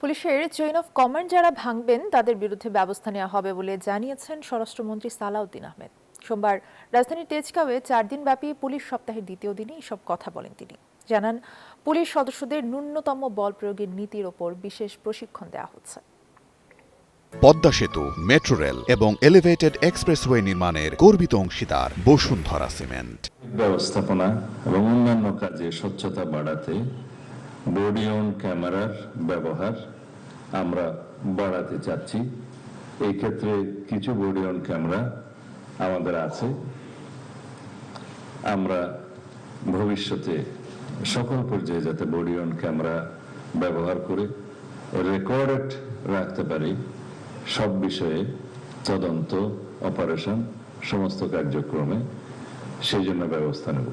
পুলিশের chain of command যারা ভাঙবেন তাদের বিরুদ্ধে ব্যবস্থা নেওয়া হবে বলে জানিয়েছেন স্বরাষ্ট্রমন্ত্রী সালাউদ্দিন আহমেদ। সোমবার রাজধানীর তেজগাঁওয়ে 4 দিনব্যাপী পুলিশ সপ্তাহের দ্বিতীয় দিনে এসব কথা বলেন তিনি। জানান, পুলিশ সদস্যদের ন্যূনতম বল প্রয়োগের নীতির ওপর বিশেষ প্রশিক্ষণ দেওয়া হচ্ছে। পদ্মা সেতু, মেট্রো রেল এবং এলিভেটেড এক্সপ্রেসওয়ে নির্মাণের গর্বিত অংশীদার বসুন্ধরা সিমেন্ট। ব্যবস্থাপনা এবং অন্যান্য কাজে স্বচ্ছতা বাড়াতে বডি অন ক্যামেরার ব্যবহার আমরা বাড়াতে চাচ্ছি। এই ক্ষেত্রে কিছু বডি অন ক্যামেরা আমাদের আছে। আমরা ভবিষ্যতে সকল পর্যায়ে যাতে বডি অন ক্যামেরা ব্যবহার করে রেকর্ডেড রাখতে পারি সব বিষয়ে, তদন্ত, অপারেশন, সমস্ত কার্যক্রমে সেই জন্য ব্যবস্থা নেব।